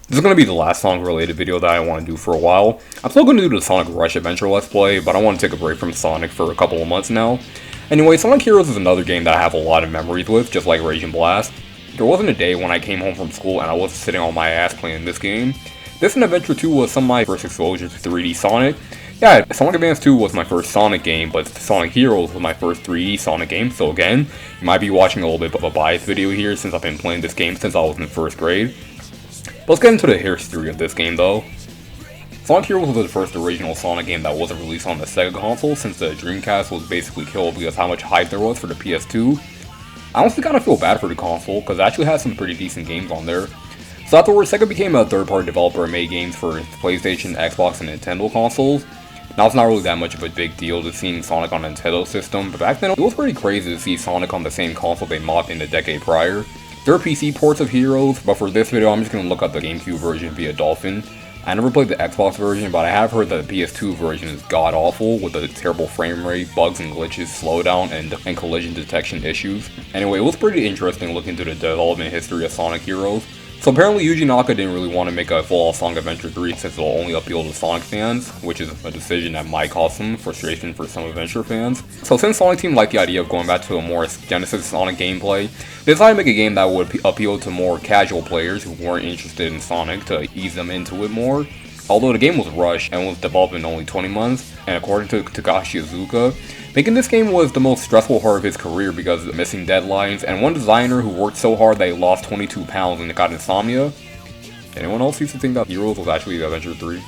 This is going to be the last Sonic related video that I want to do for a while. I'm still going to do the Sonic Rush Adventure Let's Play, but I want to take a break from Sonic for a couple of months now. Anyway, Sonic Heroes is another game that I have a lot of memories with, just like Rage and Blast. There wasn't a day when I came home from school and I wasn't sitting on my ass playing this game. This and Adventure 2 was some of my first exposure to 3D Sonic. Yeah, Sonic Advance 2 was my first Sonic game, but Sonic Heroes was my first 3D Sonic game, so again, you might be watching a little bit of a biased video here since I've been playing this game since I was in 1st grade. But let's get into the history of this game though. Sonic Heroes was the first original Sonic game that wasn't released on the Sega console since the Dreamcast was basically killed because how much hype there was for the PS2. I honestly kind of feel bad for the console because it actually has some pretty decent games on there. So afterwards, Sega became a third-party developer and made games for PlayStation, Xbox, and Nintendo consoles. Now it's not really that much of a big deal to seeing Sonic on a Nintendo system, but back then it was pretty crazy to see Sonic on the same console they mocked in the decade prior. There are PC ports of Heroes, but for this video I'm just going to look at the GameCube version via Dolphin. I never played the Xbox version, but I have heard that the PS2 version is god-awful with a terrible frame rate, bugs and glitches, slowdown, and collision detection issues. Anyway, it was pretty interesting looking into the development history of Sonic Heroes. So apparently Yuji Naka didn't really want to make a full Sonic Adventure 3 since it'll only appeal to Sonic fans, which is a decision that might cause some frustration for some Adventure fans. So since Sonic Team liked the idea of going back to a more Genesis Sonic gameplay, they decided to make a game that would appeal to more casual players who weren't interested in Sonic to ease them into it more. Although the game was rushed and was developed in only 20 months, and according to Takashi Iizuka, making this game was the most stressful part of his career because of missing deadlines, and one designer who worked so hard that he lost 22 pounds and got insomnia. Anyone else used to think that Heroes was actually Adventure 3?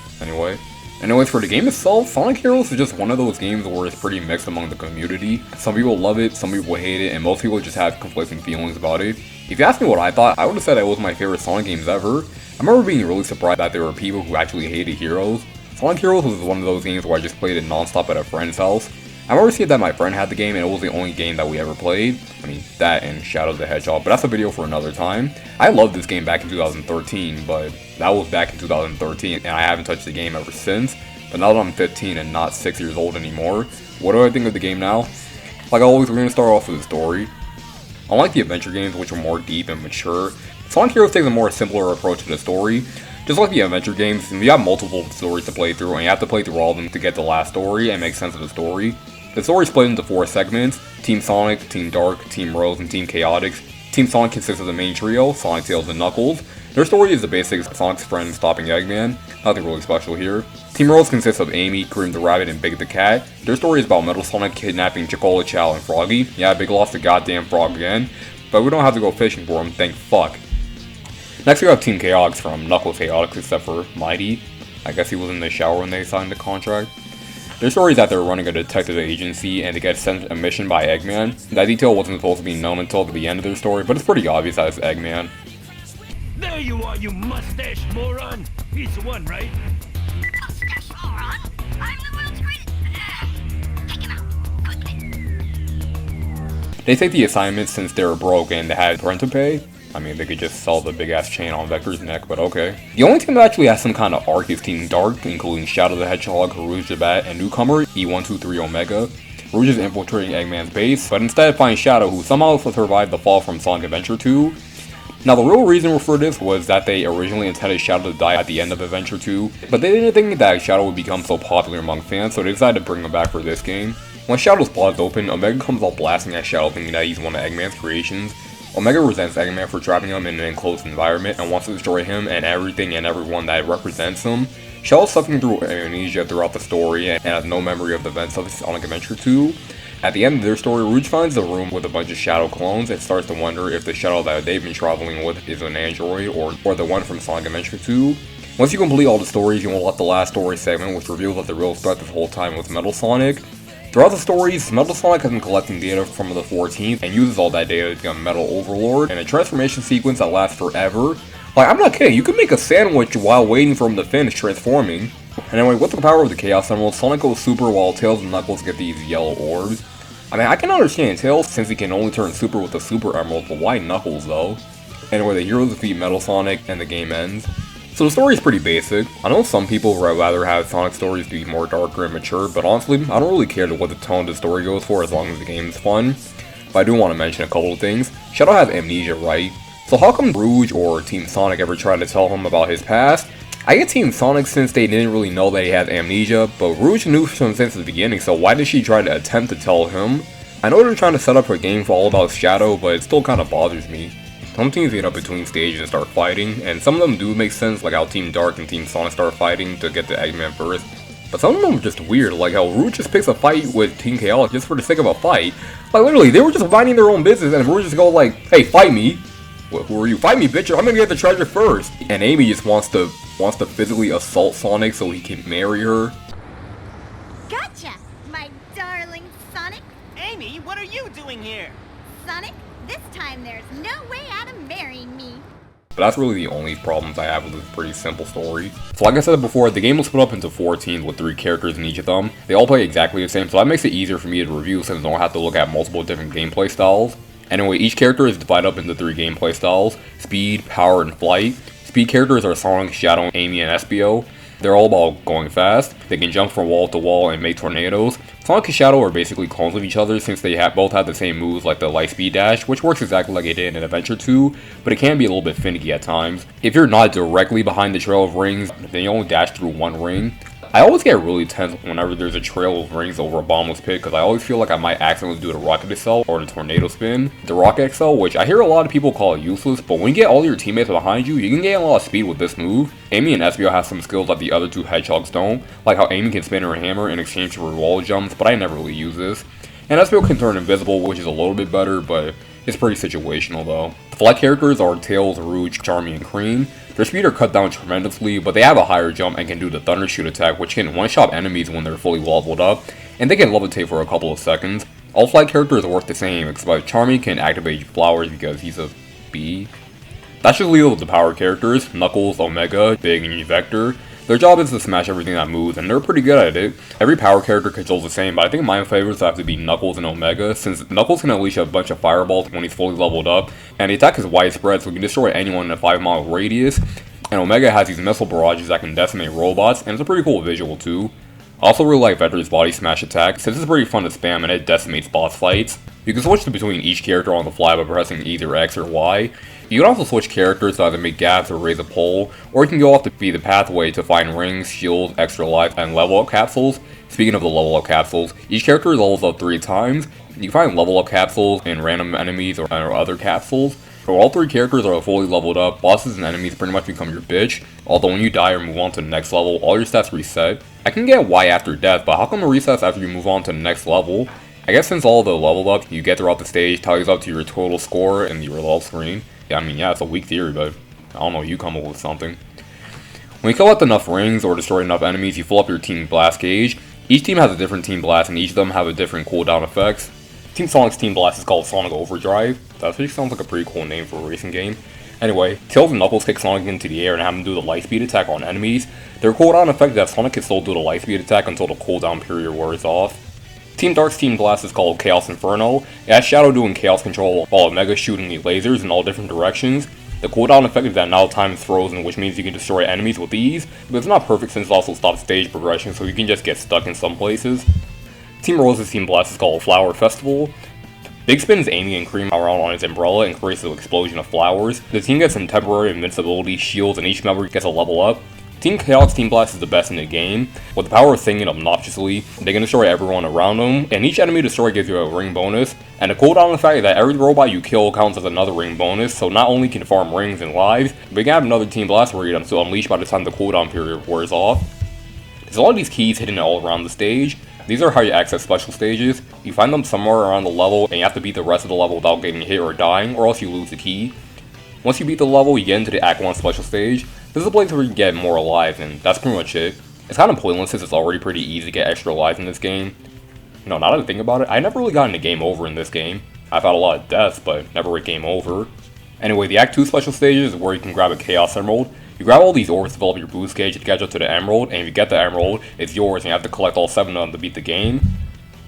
Anyways, for the game itself, Sonic Heroes is just one of those games where it's pretty mixed among the community. Some people love it, some people hate it, and most people just have conflicting feelings about it. If you ask me what I thought, I would have said it was my favorite Sonic games ever. I remember being really surprised that there were people who actually hated Heroes. Sonic Heroes was one of those games where I just played it non-stop at a friend's house. I remember seeing that my friend had the game and it was the only game that we ever played. I mean, that and Shadow the Hedgehog, but that's a video for another time. I loved this game back in 2013, but that was back in 2013 and I haven't touched the game ever since. But now that I'm 15 and not 6 years old anymore, what do I think of the game now? Like always, we're going to start off with the story. Unlike the adventure games, which are more deep and mature, Sonic Heroes takes a more simpler approach to the story. Just like the adventure games, you have multiple stories to play through, and you have to play through all of them to get the last story and make sense of the story. The story is split into 4 segments: Team Sonic, Team Dark, Team Rose, and Team Chaotix. Team Sonic consists of the main trio, Sonic, Tails, and Knuckles. Their story is the basics of Sonic's friend stopping Eggman, nothing really special here. Team Rose consists of Amy, Cream the Rabbit, and Big the Cat. Their story is about Metal Sonic kidnapping Chocola, Chow, and Froggy. Yeah, Big lost the goddamn frog again, but we don't have to go fishing for him, thank fuck. Next we have Team Chaotix from Knuckles Chaotix except for Mighty. I guess he was in the shower when they signed the contract. Their story is that they're running a detective agency and they get sent a mission by Eggman. That detail wasn't supposed to be known until the end of their story, but it's pretty obvious that it's Eggman. There you are, you mustache moron! He's the one, right? Mustache moron? I'm the world's greatest. Take him out, quickly. They take the assignment since they were broke and they had rent to pay. I mean, they could just sell the big ass chain on Vector's neck, but okay. The only team that actually has some kind of arc is Team Dark, including Shadow the Hedgehog, Rouge the Bat, and newcomer E123 Omega. Rouge is infiltrating Eggman's base, but instead finds Shadow, who somehow survived the fall from Sonic Adventure 2. Now the real reason for this was that they originally intended Shadow to die at the end of Adventure 2, but they didn't think that Shadow would become so popular among fans, so they decided to bring him back for this game. When Shadow's plot is open, Omega comes all blasting at Shadow thinking that he's one of Eggman's creations. Omega resents Eggman for trapping him in an enclosed environment and wants to destroy him and everything and everyone that represents him. Shadow's suffering through amnesia throughout the story and has no memory of the events of Sonic Adventure 2. At the end of their story, Rouge finds a room with a bunch of Shadow clones and starts to wonder if the Shadow that they've been traveling with is an android or the one from Sonic Adventure 2. Once you complete all the stories, you unlock the last story segment, which reveals that the real threat this whole time was Metal Sonic. Throughout the stories, Metal Sonic has been collecting data from the 14th and uses all that data to become Metal Overlord, and a transformation sequence that lasts forever. Like, I'm not kidding, you can make a sandwich while waiting for him to finish transforming. Anyway, with the power of the Chaos Emerald, Sonic goes super while Tails and Knuckles get these yellow orbs. I mean, I can understand Tails since he can only turn super with the Super Emerald, but why Knuckles though? Anyway, the heroes defeat Metal Sonic and the game ends. So the story is pretty basic. I know some people would rather have Sonic stories to be more darker and mature, but honestly, I don't really care what the tone of the story goes for as long as the game is fun. But I do want to mention a couple of things. Shadow has amnesia, right? So how come Rouge or Team Sonic ever tried to tell him about his past? I get Team Sonic since they didn't really know that he has amnesia, but Rouge knew him since the beginning, so why did she try to attempt to tell him? I know they're trying to set up her game for all about Shadow, but it still kinda bothers me. Some teams get up between stages and start fighting, and some of them do make sense, like how Team Dark and Team Sonic start fighting to get the Eggman first. But some of them are just weird, like how Rouge just picks a fight with Team Chaos just for the sake of a fight. Like literally, they were just minding their own business, and Rouge just go like, "Hey, fight me." Well, who are you? Fight me, bitch! I'm gonna get the treasure first. And Amy just wants to physically assault Sonic so he can marry her. Gotcha, my darling Sonic. Amy, what are you doing here? Sonic, this time there's no way out of marrying me. But that's really the only problems I have with this pretty simple story. So like I said before, the game was split up into 4 teams with 3 characters in each of them. They all play exactly the same, so that makes it easier for me to review since I don't have to look at multiple different gameplay styles. Anyway, each character is divided up into 3 gameplay styles: Speed, Power, and Flight. Speed characters are Sonic, Shadow, Amy, and Espio. They're all about going fast. They can jump from wall to wall and make tornadoes. Sonic and Shadow are basically clones of each other since they both have the same moves like the light speed dash, which works exactly like it did in Adventure 2, but it can be a little bit finicky at times. If you're not directly behind the trail of rings, then you only dash through 1 ring. I always get really tense whenever there's a trail of rings over a bottomless pit because I always feel like I might accidentally do the rocket excel or the tornado spin. The rocket excel, which I hear a lot of people call it useless, but when you get all your teammates behind you, you can gain a lot of speed with this move. Amy and Espio have some skills that the other 2 Hedgehogs don't, like how Amy can spin her hammer in exchange for wall jumps, but I never really use this. And Espio can turn invisible, which is a little bit better, but it's pretty situational though. The flight characters are Tails, Rouge, Charmy, and Cream. Their speed are cut down tremendously, but they have a higher jump and can do the Thunder Shoot attack, which can one-shot enemies when they're fully leveled up, and they can levitate for a couple of seconds. All flight characters work the same, except Charmy can activate flowers because he's a bee. That's just leave it with the power characters: Knuckles, Omega, Big, and Vector. Their job is to smash everything that moves, and they're pretty good at it. Every power character controls the same, but I think my favorites have to be Knuckles and Omega, since Knuckles can unleash a bunch of fireballs when he's fully leveled up, and the attack is widespread, so he can destroy anyone in a 5-mile radius. And Omega has these missile barrages that can decimate robots, and it's a pretty cool visual too. I also really like Vector's body smash attack, since it's pretty fun to spam and it decimates boss fights. You can switch between each character on the fly by pressing either X or Y. You can also switch characters to either make gaps or raise a pole, or you can go off to be the pathway to find rings, shields, extra life, and level up capsules. Speaking of the level up capsules, each character levels up 3 times. You can find level up capsules in random enemies or other capsules. So all 3 characters are fully leveled up, bosses and enemies pretty much become your bitch, although when you die or move on to the next level, all your stats reset. I can get why after death, but how come it resets after you move on to the next level? I guess since all the level up you get throughout the stage tallies up to your total score and your level screen. I mean, yeah, it's a weak theory, but I don't know, you come up with something. When you collect enough rings or destroy enough enemies, you fill up your team blast gauge. Each team has a different team blast, and each of them have a different cooldown effects. Team Sonic's team blast is called Sonic Overdrive. That actually sounds like a pretty cool name for a racing game. Anyway, Tails and Knuckles kick Sonic into the air and have him do the light speed attack on enemies. Their cooldown effect is that Sonic can still do the light speed attack until the cooldown period wears off. Team Dark's team blast is called Chaos Inferno. It has Shadow doing chaos control while Omega shooting the lasers in all different directions. The cooldown effect is that now time is frozen, which means you can destroy enemies with ease, but it's not perfect since it also stops stage progression, so you can just get stuck in some places. Team Rose's team blast is called Flower Festival. Big spins Amy and Cream around on his umbrella and creates an explosion of flowers. The team gets some temporary invincibility shields and each member gets a level up. Team Chaos Team Blast is the best in the game. With the power of singing obnoxiously, they can destroy everyone around them, and each enemy destroyed gives you a ring bonus. And the cooldown effect is that every robot you kill counts as another ring bonus, so not only can you farm rings and lives, but you can have another Team Blast rhythm to unleash by the time the cooldown period wears off. There's a lot of these keys hidden all around the stage. These are how you access special stages. You find them somewhere around the level, and you have to beat the rest of the level without getting hit or dying, or else you lose the key. Once you beat the level, you get into the Act 1 special stage. This is a place where you can get more lives, and that's pretty much it. It's kind of pointless since it's already pretty easy to get extra lives in this game. Now that I think about it, I never really got into game over in this game. I've had a lot of deaths, but never a game over. Anyway, the Act 2 special stages is where you can grab a Chaos Emerald. You grab all these orbs to develop your boost gauge to catch up to the Emerald, and if you get the Emerald, it's yours and you have to collect all 7 of them to beat the game.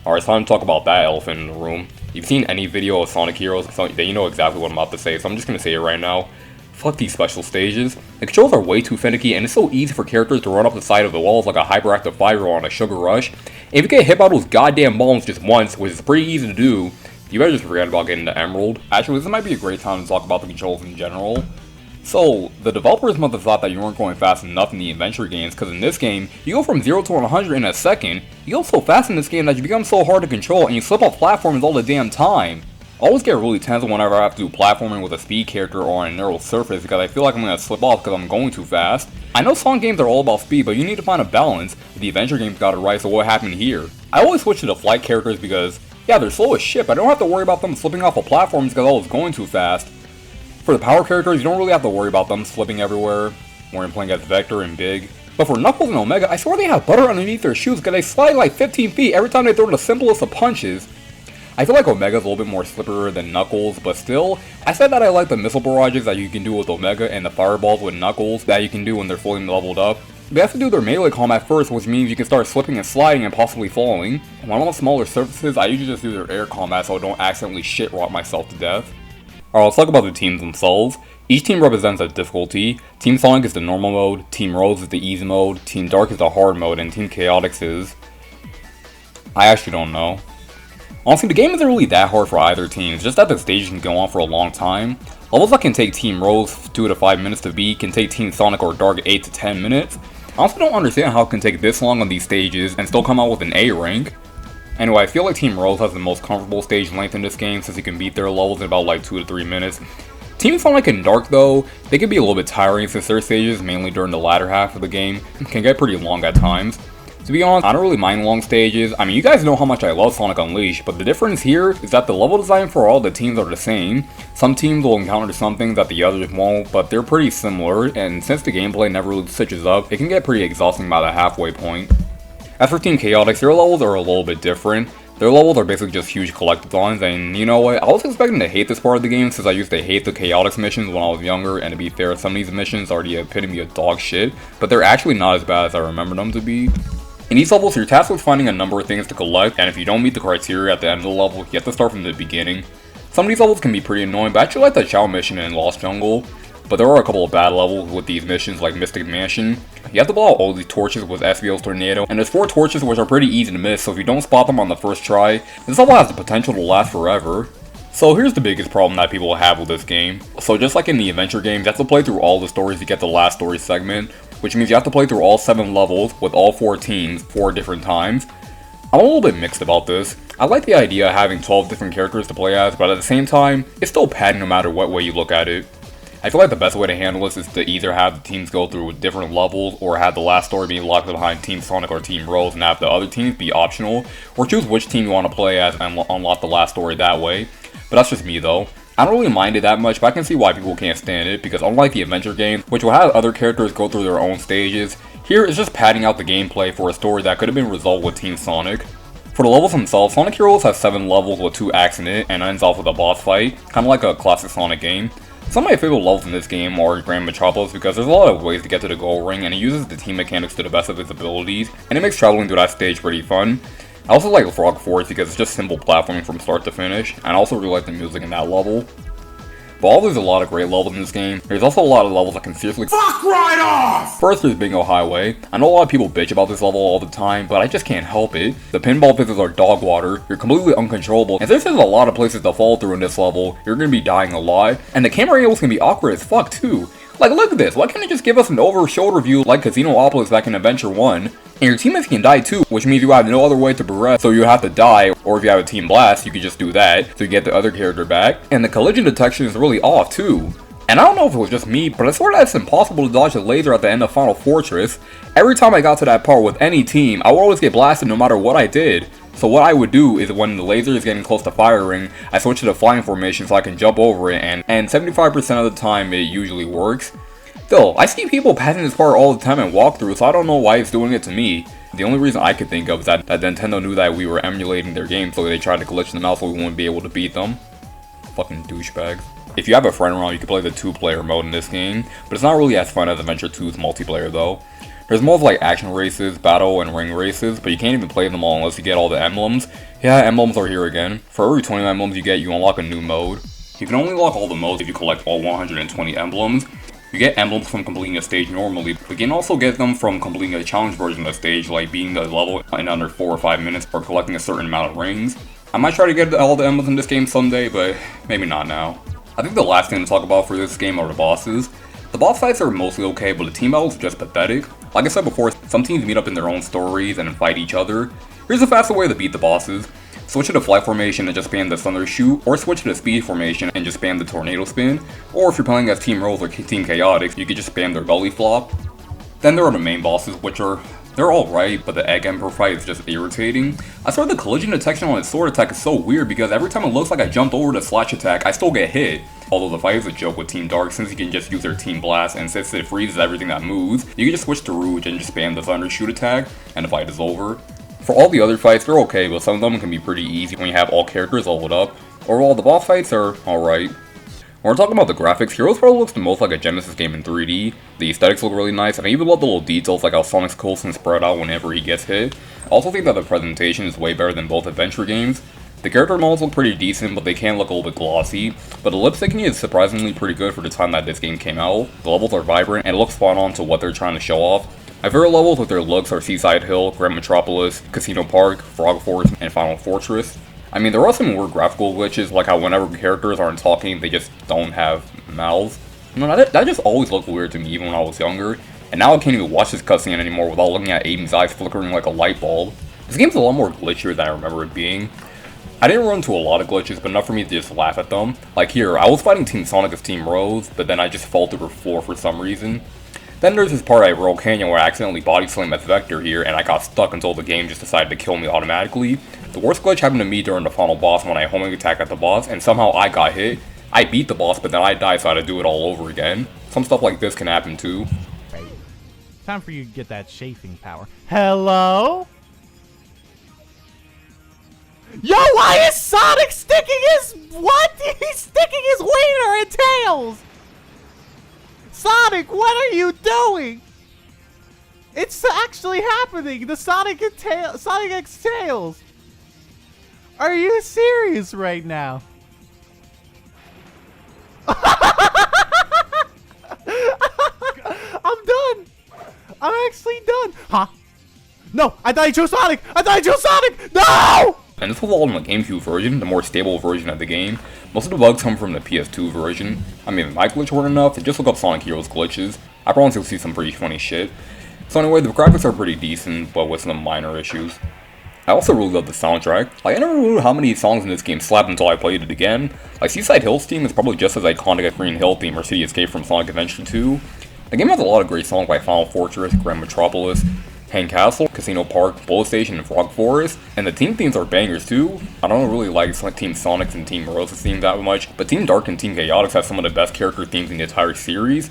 Alright, it's time to talk about that elephant in the room. If you've seen any video of Sonic Heroes, then you know exactly what I'm about to say, so I'm just going to say it right now. Fuck these special stages. The controls are way too finicky, and it's so easy for characters to run up the side of the walls like a hyperactive 5-year-old on a sugar rush. And if you get hit by those goddamn bombs just once, which is pretty easy to do, you better just forget about getting the Emerald. Actually, this might be a great time to talk about the controls in general. So, the developers must have thought that you weren't going fast enough in the adventure games, because in this game, you go from 0 to 100 in a second. You go so fast in this game that you become so hard to control, and you slip off platforms all the damn time. I always get really tense whenever I have to do platforming with a speed character or on a narrow surface, because I feel like I'm going to slip off because I'm going too fast. I know Sonic games are all about speed, but you need to find a balance. The adventure games got it right, so what happened here? I always switch to the flight characters because, yeah, they're slow as shit, but I don't have to worry about them slipping off of platforms because I was going too fast. For the power characters, you don't really have to worry about them slipping everywhere when you're playing as Vector and Big. But for Knuckles and Omega, I swear they have butter underneath their shoes because they slide like 15 feet every time they throw the simplest of punches. I feel like Omega's a little bit more slipperier than Knuckles, but still, I said that I like the missile barrages that you can do with Omega and the fireballs with Knuckles that you can do when they're fully leveled up. They have to do their melee combat first, which means you can start slipping and sliding and possibly falling. When I'm on smaller surfaces, I usually just do their air combat so I don't accidentally shit rock myself to death. Alright, let's talk about the teams themselves. Each team represents a difficulty. Team Sonic is the normal mode, Team Rose is the easy mode, Team Dark is the hard mode, and Team Chaotix is... I actually don't know. Honestly, the game isn't really that hard for either team, just that the stages can go on for a long time. Levels that can take Team Rose 2 to 5 minutes to beat can take Team Sonic or Dark 8 to 10 minutes. I also don't understand how it can take this long on these stages and still come out with an A rank. Anyway, I feel like Team Rose has the most comfortable stage length in this game since you can beat their levels in about like 2 to 3 minutes. Team Sonic and Dark though, they can be a little bit tiring since their stages, mainly during the latter half of the game, can get pretty long at times. To be honest, I don't really mind long stages. I mean, you guys know how much I love Sonic Unleashed, but the difference here is that the level design for all the teams are the same. Some teams will encounter something that the others won't, but they're pretty similar, and since the gameplay never really switches up, it can get pretty exhausting by the halfway point. As for Team Chaotix, their levels are a little bit different. Their levels are basically just huge collectathons, and you know what, I was expecting to hate this part of the game since I used to hate the Chaotix missions when I was younger, and to be fair, some of these missions are the epitome of dog shit, but they're actually not as bad as I remember them to be. In these levels, you're tasked with finding a number of things to collect, and if you don't meet the criteria at the end of the level, you have to start from the beginning. Some of these levels can be pretty annoying, but I actually like the Chow mission in Lost Jungle. But there are a couple of bad levels with these missions like Mystic Mansion. You have to blow out all these torches with SVO's Tornado, and there's 4 torches which are pretty easy to miss, so if you don't spot them on the first try, this level has the potential to last forever. So here's the biggest problem that people have with this game. So just like in the adventure games, you have to play through all the stories to get the last story segment, which means you have to play through all 7 levels with all 4 teams 4 different times. I'm a little bit mixed about this. I like the idea of having 12 different characters to play as, but at the same time, it's still padding no matter what way you look at it. I feel like the best way to handle this is to either have the teams go through different levels, or have the last story be locked behind Team Sonic or Team Rose and have the other teams be optional, or choose which team you want to play as and unlock the last story that way. But that's just me though. I don't really mind it that much, but I can see why people can't stand it, because unlike the adventure games, which will have other characters go through their own stages, here it's just padding out the gameplay for a story that could have been resolved with Team Sonic. For the levels themselves, Sonic Heroes has 7 levels with 2 acts in it, and ends off with a boss fight, kind of like a classic Sonic game. Some of my favorite levels in this game are Grand Metropolis because there's a lot of ways to get to the goal ring, and it uses the team mechanics to the best of its abilities, and it makes traveling through that stage pretty fun. I also like Frog Forest because it's just simple platforming from start to finish, and I also really like the music in that level. But although there's a lot of great levels in this game, there's also a lot of levels that can seriously fuck right off! First there's Bingo Highway. I know a lot of people bitch about this level all the time, but I just can't help it. The pinball physics are dog water, you're completely uncontrollable, and since there's a lot of places to fall through in this level, you're gonna be dying a lot, and the camera angles can be awkward as fuck too. Like, look at this, why can't it just give us an over-shoulder view like Casinopolis back in Adventure 1? And your teammates can die too, which means you have no other way to progress, so you have to die, or if you have a Team Blast, you can just do that, so you get the other character back. And the collision detection is really off too. And I don't know if it was just me, but I swear that it's impossible to dodge a laser at the end of Final Fortress. Every time I got to that part with any team, I would always get blasted no matter what I did. So what I would do is when the laser is getting close to firing, I switch to the flying formation so I can jump over it, and 75% of the time it usually works. Still, I see people passing this part all the time in walkthroughs, so I don't know why it's doing it to me. The only reason I could think of is that Nintendo knew that we were emulating their game, so they tried to glitch them out so we wouldn't be able to beat them. Fucking douchebags. If you have a friend around, you can play the 2-player mode in this game, but it's not really as fun as Adventure 2's multiplayer though. There's more of like action races, battle, and ring races, but you can't even play them all unless you get all the emblems. Yeah, emblems are here again. For every 20 emblems you get, you unlock a new mode. You can only unlock all the modes if you collect all 120 emblems. You get emblems from completing a stage normally, but you can also get them from completing a challenge version of the stage, like beating the level in under 4 or 5 minutes or collecting a certain amount of rings. I might try to get all the emblems in this game someday, but maybe not now. I think the last thing to talk about for this game are the bosses. The boss fights are mostly okay, but the team battles are just pathetic. Like I said before, some teams meet up in their own stories and then fight each other. Here's a faster way to beat the bosses. Switch to the flight formation and just spam the thunder shoot, or switch to the speed formation and just spam the tornado spin. Or if you're playing as Team Rose or Team Chaotix, you could just spam their belly flop. Then there are the main bosses, which they're alright, but the Egg Emperor fight is just irritating. I swear the collision detection on its sword attack is so weird because every time it looks like I jumped over the slash attack, I still get hit. Although the fight is a joke with Team Dark since you can just use their Team Blast, and since it freezes everything that moves, you can just switch to Rouge and just spam the Thunder Shoot attack, and the fight is over. For all the other fights, they're okay, but some of them can be pretty easy when you have all characters leveled up. Overall, the boss fights are alright. When we're talking about the graphics, Heroes probably looks the most like a Genesis game in 3D. The aesthetics look really nice, and I even love the little details like how Sonic's coast can spread out whenever he gets hit. I also think that the presentation is way better than both adventure games. The character models look pretty decent, but they can look a little bit glossy. But the lip syncing is surprisingly pretty good for the time that this game came out. The levels are vibrant, and it looks spot on to what they're trying to show off. My favorite levels with their looks are Seaside Hill, Grand Metropolis, Casino Park, Frog Forest, and Final Fortress. I mean, there are some weird graphical glitches, like how whenever characters aren't talking, they just don't have mouths. You know, that just always looked weird to me even when I was younger, and now I can't even watch this cutscene anymore without looking at Aiden's eyes flickering like a light bulb. This game's a lot more glitchier than I remember it being. I didn't run into a lot of glitches, but enough for me to just laugh at them. Like here, I was fighting Team Sonic as Team Rose, but then I just fall through the floor for some reason. Then there's this part at Royal Canyon where I accidentally body slammed as Vector here, and I got stuck until the game just decided to kill me automatically. The worst glitch happened to me during the final boss when I homing attacked at the boss, and somehow I got hit. I beat the boss, but then I died, so I had to do it all over again. Some stuff like this can happen too. Time for you to get that chafing power. Hello? Yo, why is Sonic sticking his... What? He's sticking his wiener and tails! Sonic, what are you doing? It's actually happening! The Sonic X Tails! Are you serious right now? I'm done! I'm actually done! Huh? No! I thought I chose Sonic! I thought I chose Sonic! No! And this was all in the GameCube version, the more stable version of the game. Most of the bugs come from the PS2 version. I mean, if my glitch weren't enough, then just look up Sonic Heroes glitches. I promise you'll see some pretty funny shit. So anyway, the graphics are pretty decent, but with some minor issues. I also really love the soundtrack. Like, I never knew how many songs in this game slapped until I played it again. Like, Seaside Hill's theme is probably just as iconic as Green Hill theme or City Escape from Sonic Adventure 2. The game has a lot of great songs like Final Fortress, Grand Metropolis, Hang Castle, Casino Park, Bullet Station, and Frog Forest, and the team themes are bangers too. I don't really like Team Sonic's and Team Rose's theme that much, but Team Dark and Team Chaotix have some of the best character themes in the entire series.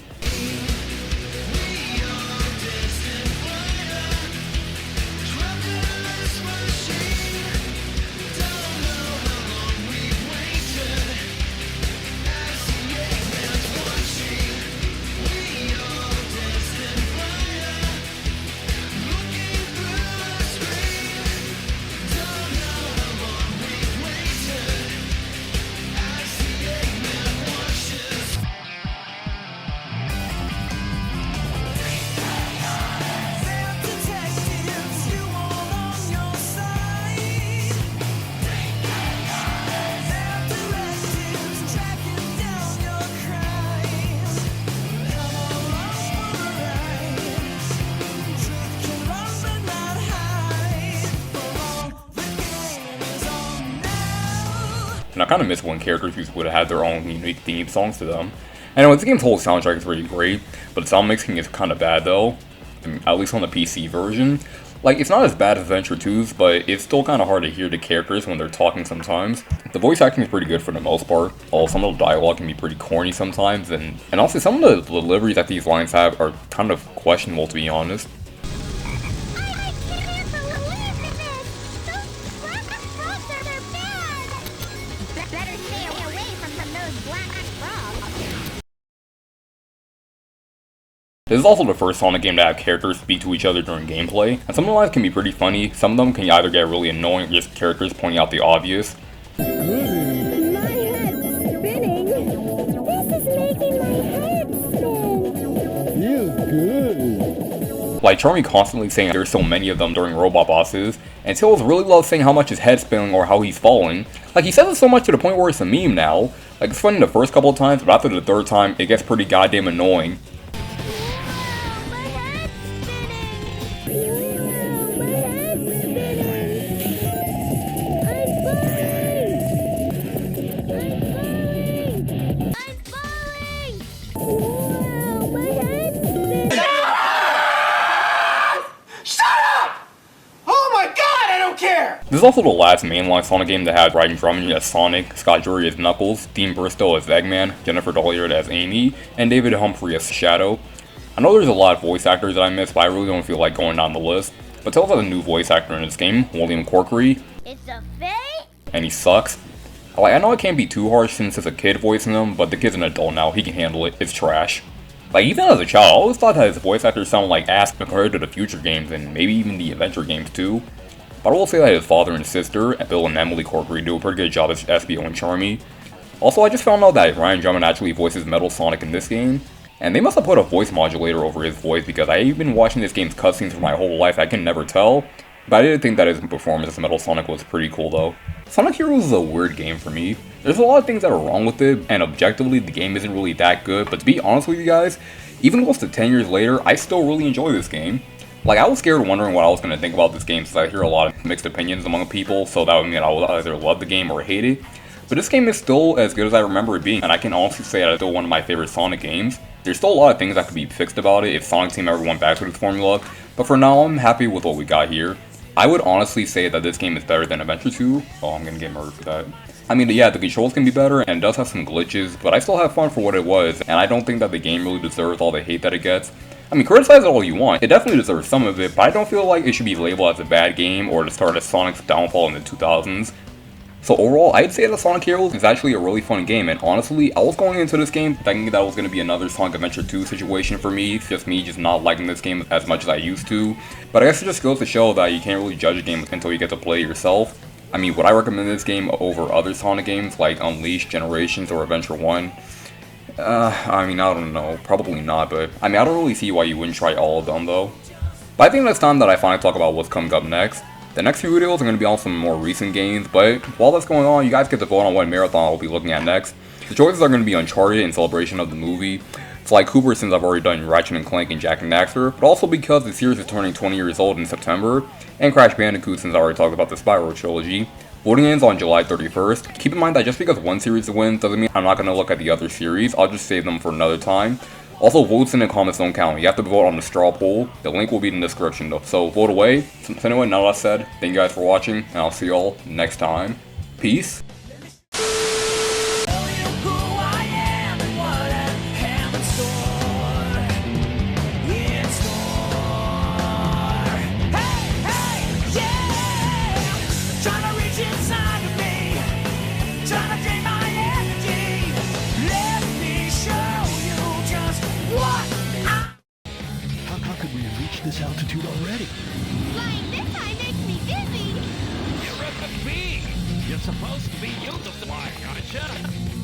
And I kind of miss when characters would have had their own unique theme songs to them. Anyway, this game's whole soundtrack is really great, but the sound mixing is kind of bad though, at least on the PC version. Like, it's not as bad as Adventure 2's, but it's still kind of hard to hear the characters when they're talking sometimes. The voice acting is pretty good for the most part, although some of the dialogue can be pretty corny sometimes, and also some of the deliveries that these lines have are kind of questionable, to be honest. This is also the first Sonic game to have characters speak to each other during gameplay, and some of the lines can be pretty funny. Some of them can either get really annoying or just characters pointing out the obvious. My head's spinning. This is making my head spin. Feels good. Like Charmy constantly saying there's so many of them during robot bosses, and Tails really loves saying how much his head's spinning or how he's falling. Like, he says it so much to the point where it's a meme now. Like, it's funny the first couple of times, but after the third time, it gets pretty goddamn annoying. This is also the last mainline Sonic game that had Ryan Drummond as Sonic, Scott Drury as Knuckles, Dean Bristow as Eggman, Jennifer Dolliard as Amy, and David Humphrey as Shadow. I know there's a lot of voice actors that I missed, but I really don't feel like going down the list. But Tails has a new voice actor in this game, William Corkery. It's a fate? And he sucks. Like, I know it can't be too harsh since it's a kid voicing him, but the kid's an adult now, he can handle it, it's trash. Like, even as a child, I always thought that his voice actors sounded like ass compared to the future games, and maybe even the adventure games too. But I will say that his father and sister, Bill and Emily Corkery, do a pretty good job as Espio and Charmy. Also, I just found out that Ryan Drummond actually voices Metal Sonic in this game, and they must have put a voice modulator over his voice because I've been watching this game's cutscenes for my whole life, I can never tell. But I did think that his performance as Metal Sonic was pretty cool though. Sonic Heroes is a weird game for me. There's a lot of things that are wrong with it, and objectively the game isn't really that good, but to be honest with you guys, even close to 10 years later, I still really enjoy this game. Like, I was scared wondering what I was going to think about this game since I hear a lot of mixed opinions among people, so that would mean I would either love the game or hate it. But this game is still as good as I remember it being, and I can honestly say that it's still one of my favorite Sonic games. There's still a lot of things that could be fixed about it if Sonic Team ever went back to this formula, but for now I'm happy with what we got here. I would honestly say that this game is better than Adventure 2. Oh, I'm going to get murdered for that. I mean, yeah, the controls can be better, and it does have some glitches, but I still have fun for what it was, and I don't think that the game really deserves all the hate that it gets. I mean, criticize it all you want, it definitely deserves some of it, but I don't feel like it should be labeled as a bad game or to start as Sonic's downfall in the 2000s. So overall, I'd say that Sonic Heroes is actually a really fun game, and honestly, I was going into this game thinking that was going to be another Sonic Adventure 2 situation for me, it's just me just not liking this game as much as I used to. But I guess it just goes to show that you can't really judge a game until you get to play it yourself. I mean, would I recommend this game over other Sonic games like Unleashed, Generations, or Adventure 1? I mean, I don't know, probably not, but I mean, I don't really see why you wouldn't try all of them though. But I think it's time that I finally talk about what's coming up next. The next few videos are going to be on some more recent games, but while that's going on, you guys get to vote on what marathon I'll be looking at next. The choices are going to be Uncharted in celebration of the movie, Sly Cooper since I've already done Ratchet & Clank and Jak and Daxter, but also because the series is turning 20 years old in September, and Crash Bandicoot since I already talked about the Spyro trilogy. Voting ends on July 31st. Keep in mind that just because one series wins doesn't mean I'm not going to look at the other series, I'll just save them for another time. Also, votes in the comments don't count, you have to vote on the straw poll, the link will be in the description though, so vote away. So anyway, now that said, thank you guys for watching, and I'll see y'all next time. Peace. This altitude already. Flying this high makes me dizzy. You're a bee. You're supposed to be used to fly, aren't you?